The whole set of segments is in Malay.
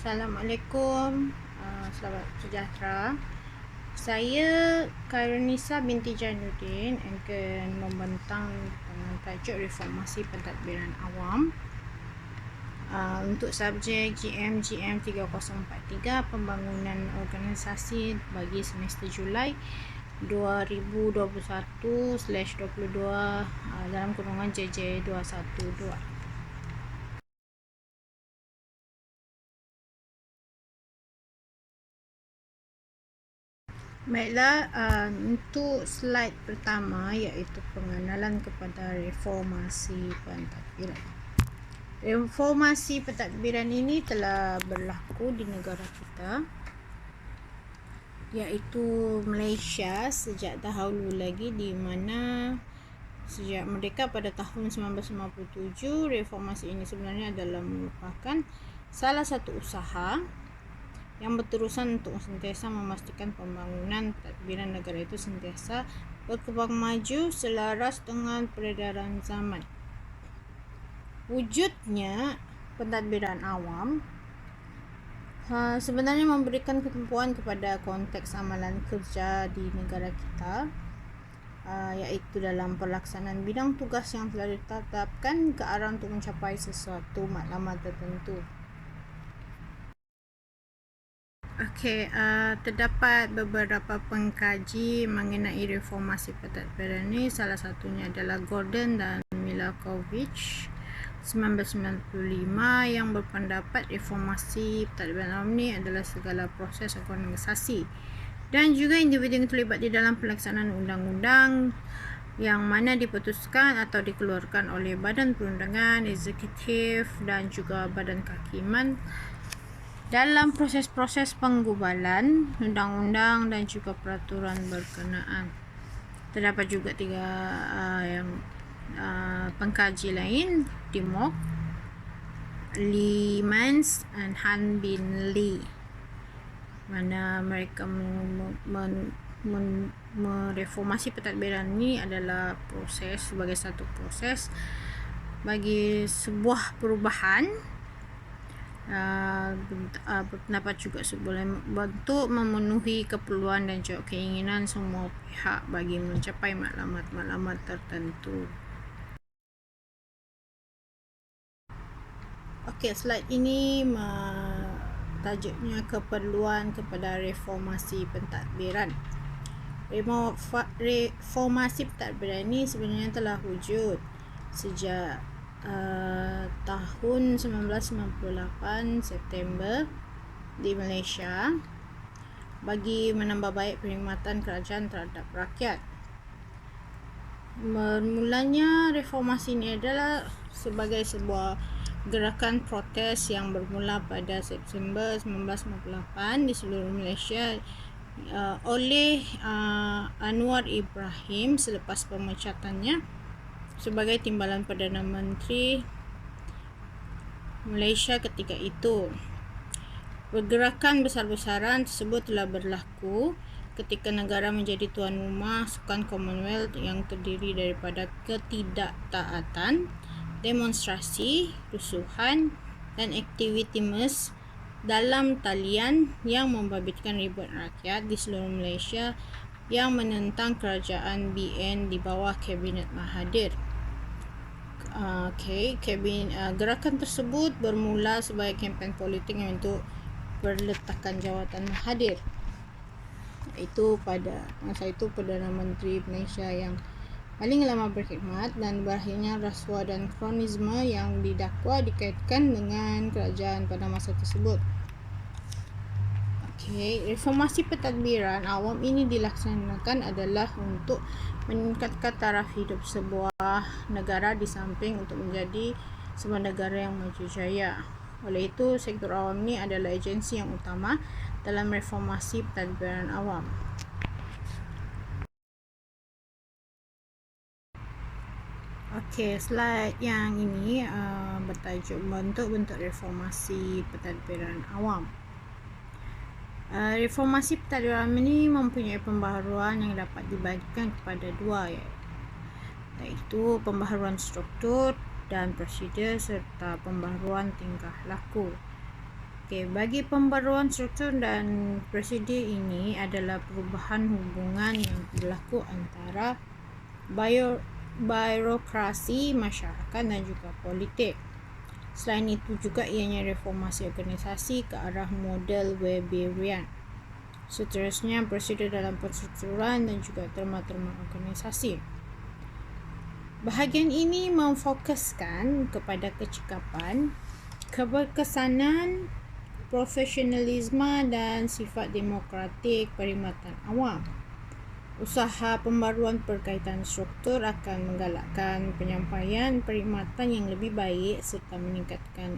Assalamualaikum, selamat sejahtera. Saya Khairunisa binti Jainuddin akan membentang dengan tajuk reformasi pentadbiran awam untuk subjek GM 3043 pembangunan organisasi bagi semester Julai 2021/22 dalam kurungan JJ 212. Baiklah, untuk slide pertama iaitu pengenalan kepada reformasi pentadbiran. Reformasi pentadbiran ini telah berlaku di negara kita, iaitu Malaysia sejak dahulu lagi, di mana sejak merdeka pada tahun 1957, reformasi ini sebenarnya adalah merupakan salah satu usaha yang berterusan untuk sentiasa memastikan pembangunan pentadbiran negara itu sentiasa berkembang maju selaras dengan peredaran zaman. Wujudnya pentadbiran awam sebenarnya memberikan ketumpuan kepada konteks amalan kerja di negara kita, iaitu dalam pelaksanaan bidang tugas yang telah ditetapkan ke arah untuk mencapai sesuatu matlamat tertentu. Terdapat beberapa pengkaji mengenai reformasi pentadbiran ini. Salah satunya adalah Gordon dan Milakovic 1995 yang berpendapat reformasi pentadbiran awam ini adalah segala proses organisasi dan juga individu yang terlibat di dalam pelaksanaan undang-undang yang mana diputuskan atau dikeluarkan oleh badan perundangan, eksekutif dan juga badan kehakiman dalam proses-proses penggubalan undang-undang dan juga peraturan berkenaan. Terdapat juga tiga pengkaji lain, Dimok, Lee Mans dan Han Bin Lee, mana mereka mereformasi pentadbiran ini adalah proses, sebagai satu proses bagi sebuah perubahan. Berpendapat juga sebelum bentuk memenuhi keperluan dan juga keinginan semua pihak bagi mencapai matlamat tertentu. Slide ini tajuknya keperluan kepada reformasi pentadbiran. Reformasi pentadbiran ini sebenarnya telah wujud sejak tahun 1998 September di Malaysia bagi menambah baik perkhidmatan kerajaan terhadap rakyat. Bermulanya reformasi ini adalah sebagai sebuah gerakan protes yang bermula pada September 1998 di seluruh Malaysia oleh Anwar Ibrahim selepas pemecatannya sebagai Timbalan Perdana Menteri Malaysia ketika itu. Pergerakan besar-besaran tersebut telah berlaku ketika negara menjadi tuan rumah Sukan Commonwealth yang terdiri daripada ketidaktaatan, demonstrasi, rusuhan dan aktivitas dalam talian yang membabitkan ribuan rakyat di seluruh Malaysia yang menentang kerajaan BN di bawah Kabinet Mahathir. Gerakan tersebut bermula sebagai kempen politik untuk perletakan jawatan Mahathir, iaitu pada masa itu Perdana Menteri Malaysia yang paling lama berkhidmat, dan berakhirnya rasuah dan kronisme yang didakwa dikaitkan dengan kerajaan pada masa tersebut. Reformasi pentadbiran awam ini dilaksanakan adalah untuk meningkatkan taraf hidup sebuah negara di samping untuk menjadi sebuah negara yang maju jaya. Oleh itu, sektor awam ini adalah agensi yang utama dalam reformasi pentadbiran awam. Slide yang ini bertajuk bentuk-bentuk reformasi pentadbiran awam. Reformasi pentadbiran ini mempunyai pembaharuan yang dapat dibagikan kepada dua, iaitu pembaharuan struktur dan prosedur serta pembaharuan tingkah laku. Okey, bagi pembaruan struktur dan prosedur ini adalah perubahan hubungan yang berlaku antara birokrasi, masyarakat dan juga politik. Selain itu juga ianya reformasi organisasi ke arah model Weberian. Seterusnya prosedur dalam penstrukturan dan juga terma-terma organisasi. Bahagian ini memfokuskan kepada kecekapan, keberkesanan, profesionalisme dan sifat demokratik perkhidmatan awam. Usaha pembaruan berkaitan struktur akan menggalakkan penyampaian perkhidmatan yang lebih baik serta meningkatkan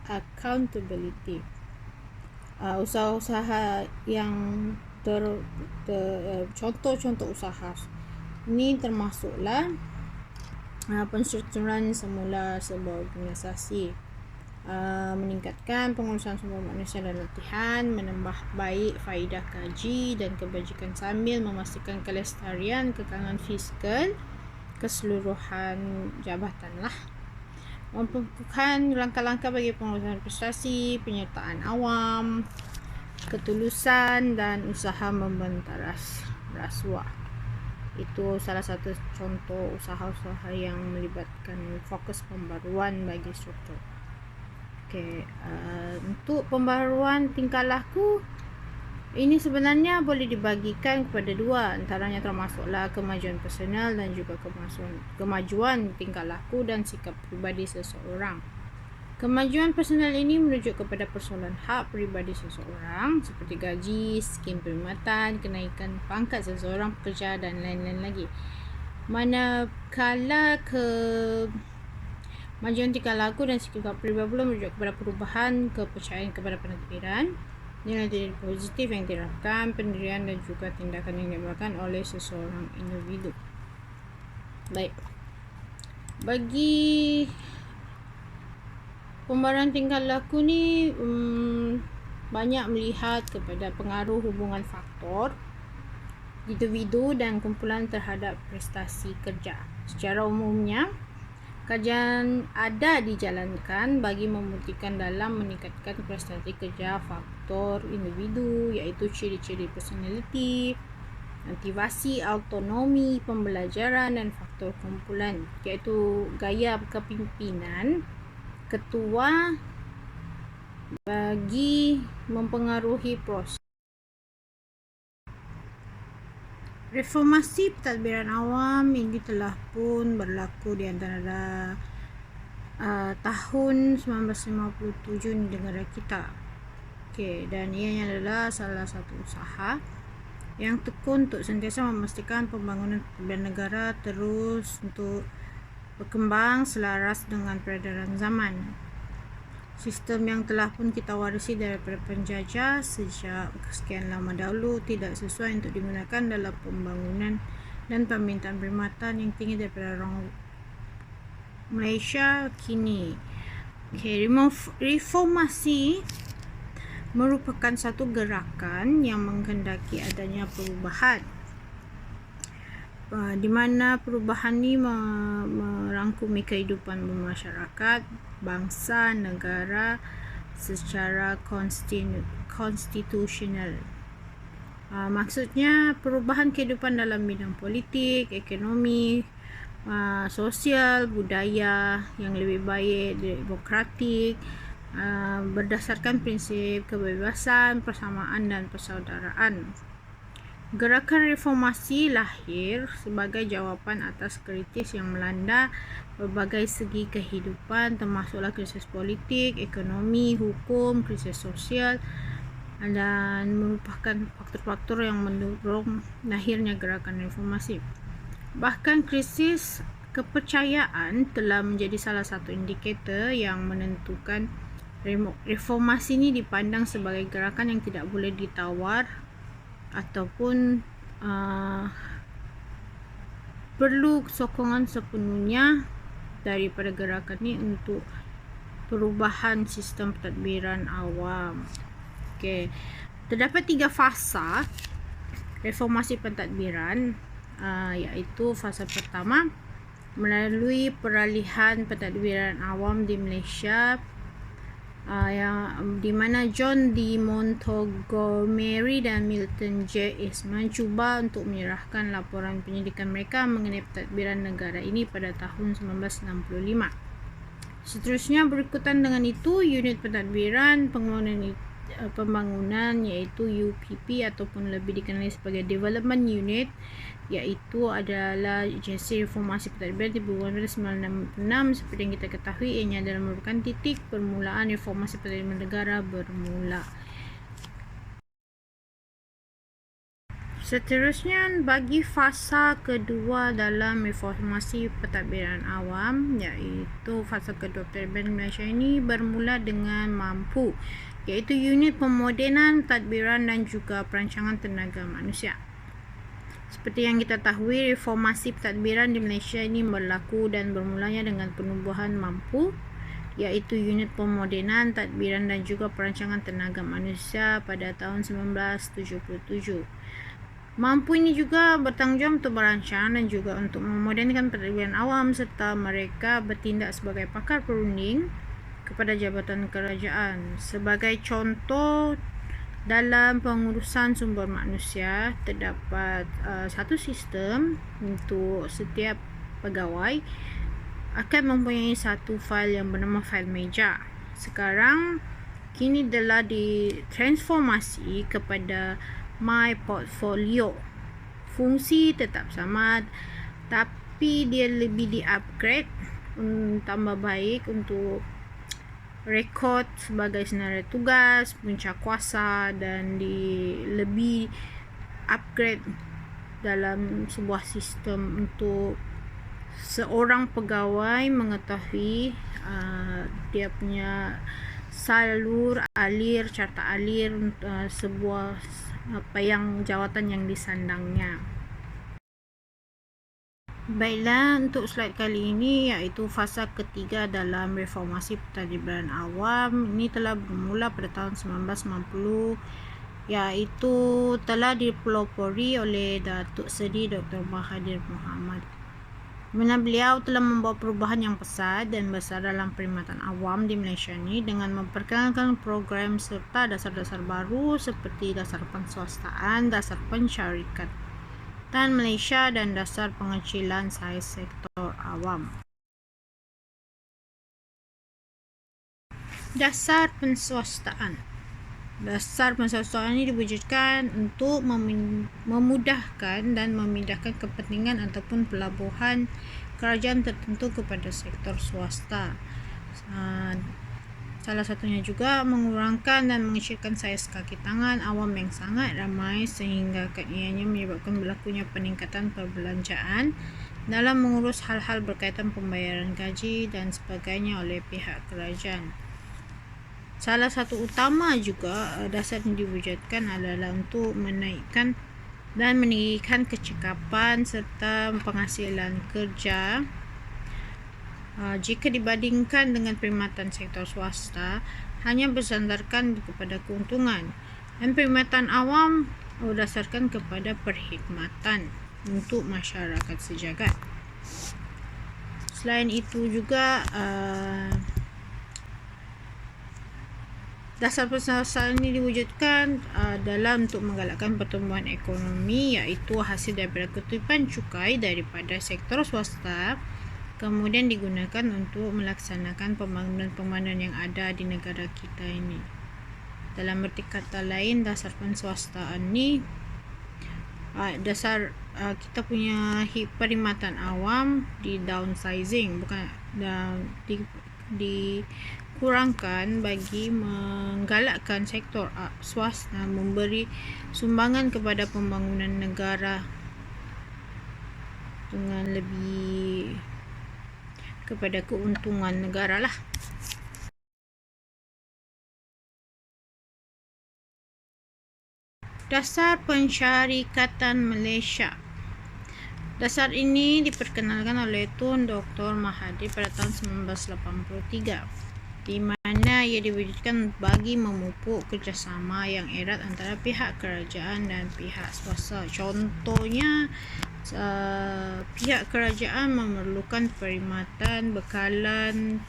accountability. Usaha-usaha yang contoh-contoh usaha ini termasuklah penstrukturan semula sebuah organisasi, meningkatkan pengurusan sumber manusia dan latihan, menambah baik faedah kaji dan kebajikan sambil memastikan kelestarian kekangan fiskal keseluruhan jabatan memperlukan langkah-langkah bagi pengurusan prestasi, penyertaan awam, ketulusan dan usaha membentaras rasuah. Itu salah satu contoh usaha-usaha yang melibatkan fokus pembaruan bagi struktur. Okey, untuk pembaruan tingkah laku ini sebenarnya boleh dibagikan kepada dua, antaranya termasuklah kemajuan personal dan juga kemajuan tingkah laku dan sikap pribadi seseorang. Kemajuan personal ini merujuk kepada persoalan hak pribadi seseorang seperti gaji, skim perkhidmatan, kenaikan pangkat seseorang pekerja dan lain-lain lagi. Manakala kemajuan tingkah laku dan sikap pribadi merujuk kepada perubahan kepercayaan kepada pentadbiran, nilai-nilai positif yang diterapkan, pendirian dan juga tindakan yang dilakukan oleh seseorang individu. Baik. Bagi pembaruan tingkah laku ni banyak melihat kepada pengaruh hubungan faktor individu dan kumpulan terhadap prestasi kerja. Secara umumnya, kajian ada dijalankan bagi membuktikan dalam meningkatkan prestasi kerja faktor individu iaitu ciri-ciri personality, motivasi, autonomi, pembelajaran dan faktor kumpulan iaitu gaya kepimpinan ketua bagi mempengaruhi proses. Reformasi pentadbiran awam ini telah pun berlaku di antara tahun 1957 di negara kita. Okey, dan ianya adalah salah satu usaha yang tekun untuk sentiasa memastikan pembangunan negara terus untuk berkembang selaras dengan peredaran zaman. Sistem yang telah pun kita warisi daripada penjajah sejak sekian lama dahulu tidak sesuai untuk digunakan dalam pembangunan dan permintaan perkhidmatan yang tinggi daripada orang Malaysia kini. Okay, reformasi merupakan satu gerakan yang menghendaki adanya perubahan, di mana perubahan ini merangkumi kehidupan masyarakat, bangsa, negara secara konstitusional. Maksudnya perubahan kehidupan dalam bidang politik, ekonomi, sosial, budaya yang lebih baik, demokratik, berdasarkan prinsip kebebasan, persamaan dan persaudaraan. Gerakan reformasi lahir sebagai jawapan atas krisis yang melanda berbagai segi kehidupan, termasuklah krisis politik, ekonomi, hukum, krisis sosial, dan merupakan faktor-faktor yang mendorong lahirnya gerakan reformasi. Bahkan krisis kepercayaan telah menjadi salah satu indikator yang menentukan reformasi ini dipandang sebagai gerakan yang tidak boleh ditawar ataupun perlu sokongan sepenuhnya daripada gerakan ini untuk perubahan sistem pentadbiran awam. Okey, terdapat 3 fasa reformasi pentadbiran, iaitu fasa pertama melalui peralihan pentadbiran awam di Malaysia yang di mana John D. Montgomery dan Milton J. Eastman cuba untuk menyerahkan laporan penyidikan mereka mengenai pentadbiran negara ini pada tahun 1965. Seterusnya berikutan dengan itu, unit pentadbiran pembangunan iaitu UPP ataupun lebih dikenali sebagai Development Unit, iaitu adalah agensi reformasi pentadbiran dibuat pada 1966. Seperti yang kita ketahui, ianya adalah merupakan titik permulaan reformasi pentadbiran negara bermula. Seterusnya, bagi fasa kedua dalam reformasi pentadbiran awam, iaitu fasa kedua pentadbiran Malaysia ini bermula dengan MAMPU, iaitu unit pemodenan pentadbiran dan juga perancangan tenaga manusia. Seperti yang kita tahu, reformasi pentadbiran di Malaysia ini berlaku dan bermulanya dengan penubuhan MAMPU, iaitu unit pemodenan, tadbiran dan juga perancangan tenaga manusia pada tahun 1977. MAMPU ini juga bertanggungjawab untuk merancang dan juga untuk memodenkan pentadbiran awam serta mereka bertindak sebagai pakar perunding kepada jabatan kerajaan. Sebagai contoh, dalam pengurusan sumber manusia terdapat satu sistem untuk setiap pegawai akan mempunyai satu fail yang bernama fail meja. Sekarang kini telah ditransformasi kepada My Portfolio. Fungsi tetap sama, tapi dia lebih di-upgrade tambah baik untuk rekod sebagai senarai tugas, punca kuasa, dan lebih upgrade dalam sebuah sistem untuk seorang pegawai mengetahui dia punya salur alir, carta alir sebuah yang jawatan yang disandangnya. Baiklah, untuk slide kali ini iaitu fasa ketiga dalam reformasi pentadbiran awam. Ini telah bermula pada tahun 1990, iaitu telah dipelopori oleh Datuk Seri Dr. Mahathir Mohamad. Mana beliau telah membawa perubahan yang pesat dan besar dalam perkhidmatan awam di Malaysia ini dengan memperkenalkan program serta dasar-dasar baru seperti dasar penswastaan, dasar pensyarikatan Malaysia dan dasar pengecilan saiz sektor awam. Dasar penswastaan. Dasar penswastaan ini diwujudkan untuk memudahkan dan memindahkan kepentingan ataupun pelabuhan kerajaan tertentu kepada sektor swasta. Salah satunya juga mengurangkan dan mengecilkan saiz kaki tangan awam yang sangat ramai sehingga ianya menyebabkan berlakunya peningkatan perbelanjaan dalam mengurus hal-hal berkaitan pembayaran gaji dan sebagainya oleh pihak kerajaan. Salah satu utama juga dasar yang diwujudkan adalah untuk menaikkan dan meninggikan kecekapan serta penghasilan kerja jika dibandingkan dengan perkhidmatan sektor swasta hanya bersandarkan kepada keuntungan, dan perkhidmatan awam berdasarkan kepada perkhidmatan untuk masyarakat sejagat. Selain itu juga dasar penswastaan ini diwujudkan dalam untuk menggalakkan pertumbuhan ekonomi, iaitu hasil daripada kutipan cukai daripada sektor swasta kemudian digunakan untuk melaksanakan pembangunan-pembangunan yang ada di negara kita ini. Dalam berarti kata lain, dasar penswastaan ini dasar kita punya perkhidmatan awam di downsizing, bukan dikurangkan bagi menggalakkan sektor swasta memberi sumbangan kepada pembangunan negara dengan lebih kepada keuntungan negara lah. Dasar Pensyarikatan Malaysia. Dasar ini diperkenalkan oleh Tun Dr. Mahathir pada tahun 1983, di mana ia diwujudkan bagi memupuk kerjasama yang erat antara pihak kerajaan dan pihak swasta. Contohnya, pihak kerajaan memerlukan perkhidmatan bekalan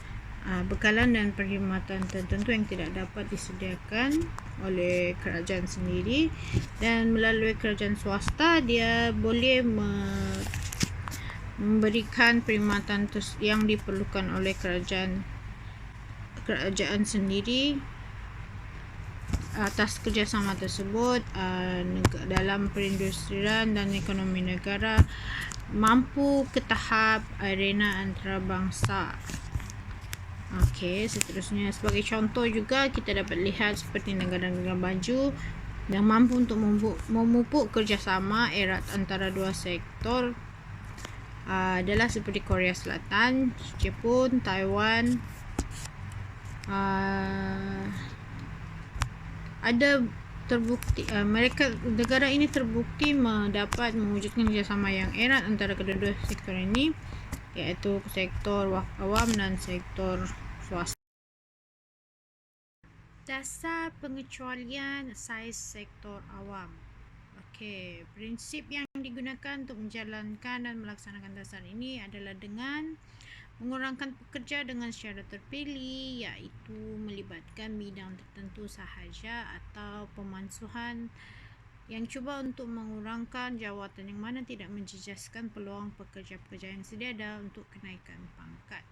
bekalan dan perkhidmatan tertentu yang tidak dapat disediakan oleh kerajaan sendiri, dan melalui kerajaan swasta dia boleh memberikan perkhidmatan yang diperlukan oleh kerajaan sendiri atas kerjasama tersebut. Dalam perindustrian dan ekonomi negara mampu ke tahap arena antarabangsa. Okey, seterusnya sebagai contoh juga kita dapat lihat seperti negara-negara maju yang mampu untuk memupuk kerjasama erat antara dua sektor adalah seperti Korea Selatan, Jepun, Taiwan. Ada terbukti negara ini terbukti dapat mewujudkan kerjasama yang erat antara kedua-dua sektor ini, iaitu sektor awam dan sektor swasta. Dasar pengecualian saiz sektor awam. Okey, prinsip yang digunakan untuk menjalankan dan melaksanakan dasar ini adalah dengan mengurangkan pekerja dengan secara terpilih, iaitu melibatkan bidang tertentu sahaja atau pemansuhan yang cuba untuk mengurangkan jawatan yang mana tidak menjejaskan peluang pekerja-pekerja yang sedia ada untuk kenaikan pangkat.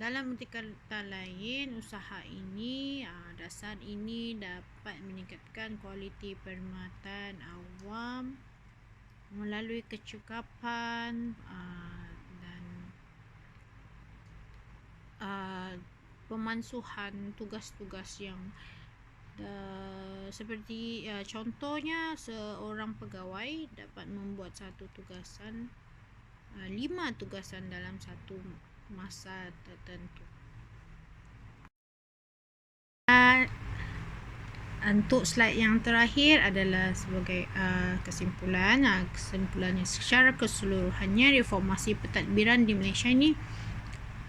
Dalam arti kata lain, usaha ini, dasar ini dapat meningkatkan kualiti perkhidmatan awam melalui kecukupan pemansuhan tugas-tugas yang seperti contohnya seorang pegawai dapat membuat 5 tugasan dalam satu masa tertentu. Untuk slide yang terakhir adalah sebagai kesimpulan. Kesimpulannya secara keseluruhannya, reformasi pentadbiran di Malaysia ini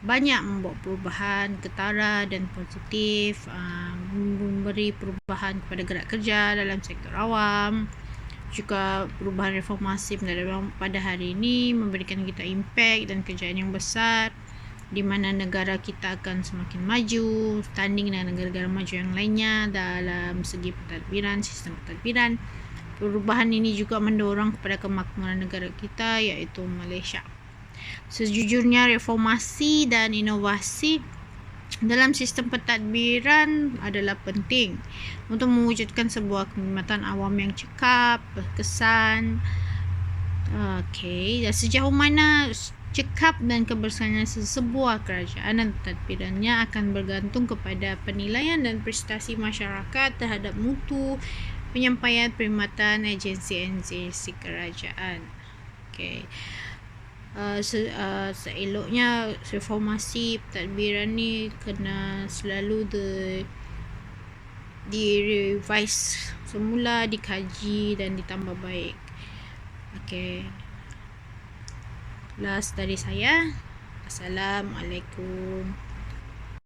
banyak membawa perubahan ketara dan positif, memberi perubahan kepada gerak kerja dalam sektor awam. Juga perubahan reformasi pentadbiran pada hari ini memberikan kita impak dan kerjaan yang besar, di mana negara kita akan semakin maju tanding dengan negara-negara maju yang lainnya dalam segi pentadbiran, sistem pentadbiran. Perubahan ini juga mendorong kepada kemakmuran negara kita, iaitu Malaysia. Sejujurnya, reformasi dan inovasi dalam sistem pentadbiran adalah penting untuk mewujudkan sebuah kekhidmatan awam yang cekap, berkesan. Dan sejauh mana cekap dan kebersihan sebuah kerajaan dan pentadbirannya akan bergantung kepada penilaian dan prestasi masyarakat terhadap mutu penyampaian perkhidmatan agensi kerajaan. Seeloknya reformasi pentadbiran ni kena selalu di-revise semula, dikaji dan ditambah baik. Last dari saya. Assalamualaikum.